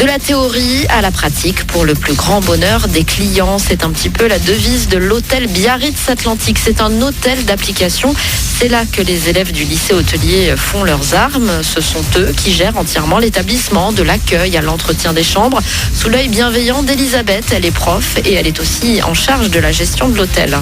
De la théorie à la pratique pour le plus grand bonheur des clients. C'est un petit peu la devise de l'hôtel Biarritz Atlantique. C'est un hôtel d'application. C'est là que les élèves du lycée hôtelier font leurs armes. Ce sont eux qui gèrent entièrement l'établissement, de l'accueil à l'entretien des chambres, sous l'œil bienveillant d'Elisabeth. Elle est prof et elle est aussi en charge de la gestion de l'hôtel.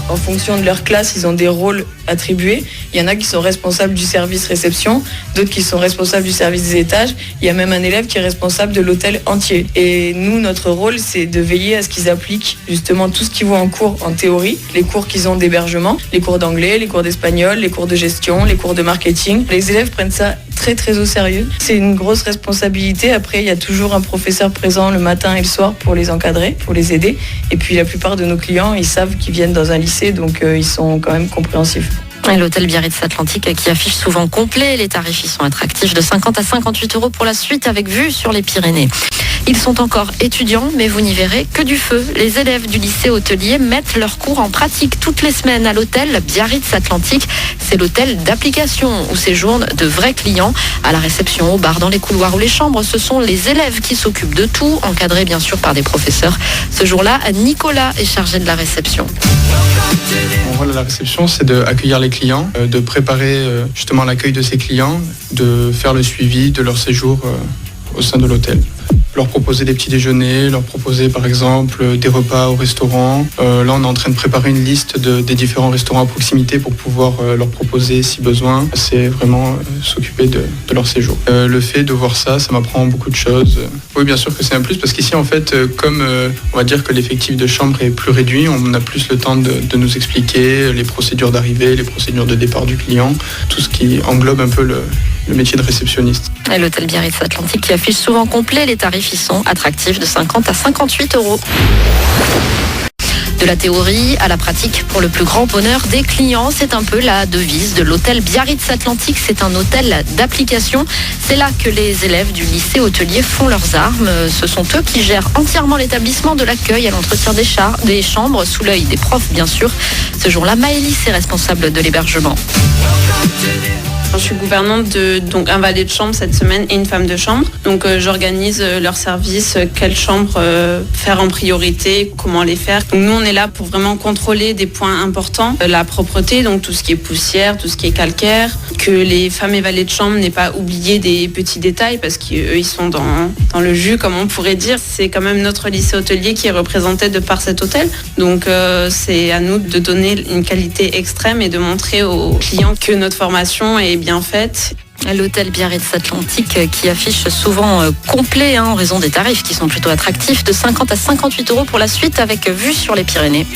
En fonction de leur classe, ils ont des rôles attribués. Il y en a qui sont responsables du service réception, d'autres qui sont responsables du service des étages. Il y a même un élève qui est responsable de l'hôtel entier. Et nous, notre rôle, c'est de veiller à ce qu'ils appliquent justement tout ce qu'ils voient en cours en théorie, les cours qu'ils ont d'hébergement, les cours d'anglais, les cours d'espagnol, les cours de gestion, les cours de marketing. Les élèves prennent ça très très au sérieux. C'est une grosse responsabilité. Après, il y a toujours un professeur présent le matin et le soir pour les encadrer, pour les aider. Et puis la plupart de nos clients, ils savent qu'ils viennent dans un lycée, donc ils sont quand même compréhensifs. Et l'hôtel Biarritz Atlantique qui affiche souvent complet. Les tarifs y sont attractifs de 50 à 58 € pour la suite avec vue sur les Pyrénées. Ils sont encore étudiants, mais vous n'y verrez que du feu. Les élèves du lycée hôtelier mettent leurs cours en pratique toutes les semaines à l'hôtel Biarritz Atlantique. C'est l'hôtel d'application où séjournent de vrais clients. À la réception, au bar, dans les couloirs ou les chambres, ce sont les élèves qui s'occupent de tout, encadrés bien sûr par des professeurs. Ce jour-là, Nicolas est chargé de la réception. Mon rôle à la réception, c'est d'accueillir les clients, de préparer justement l'accueil de ces clients, de faire le suivi de leur séjour au sein de l'hôtel. Leur proposer des petits déjeuners, leur proposer par exemple des repas au restaurant. Là, on est en train de préparer une liste des différents restaurants à proximité pour pouvoir leur proposer si besoin. C'est vraiment s'occuper de leur séjour. Le fait de voir ça m'apprend beaucoup de choses. Oui, bien sûr que c'est un plus parce qu'ici, en fait, comme on va dire que l'effectif de chambre est plus réduit, on a plus le temps de nous expliquer les procédures d'arrivée, les procédures de départ du client, tout ce qui englobe un peu le métier de réceptionniste. Et l'hôtel Biarritz Atlantique qui affiche souvent complet, les tarifs y sont attractifs de 50 à 58 €. De la théorie à la pratique pour le plus grand bonheur des clients, c'est un peu la devise de l'hôtel Biarritz Atlantique. C'est un hôtel d'application. C'est là que les élèves du lycée hôtelier font leurs armes. Ce sont eux qui gèrent entièrement l'établissement, de l'accueil à l'entretien des chambres, sous l'œil des profs bien sûr. Ce jour-là, Maëlys est responsable de l'hébergement. Je suis gouvernante donc un valet de chambre cette semaine et une femme de chambre. Donc j'organise leur service, quelle chambre faire en priorité, comment les faire. Donc nous on est là pour vraiment contrôler des points importants, la propreté, donc tout ce qui est poussière, tout ce qui est calcaire, que les femmes et valets de chambre n'aient pas oublié des petits détails parce qu'eux ils sont dans le jus comme on pourrait dire. C'est quand même notre lycée hôtelier qui est représenté de par cet hôtel. Donc c'est à nous de donner une qualité extrême et de montrer aux clients que notre formation est bien faite. L'hôtel Biarritz Atlantique qui affiche souvent complet en raison des tarifs qui sont plutôt attractifs de 50 à 58 € pour la suite avec vue sur les Pyrénées.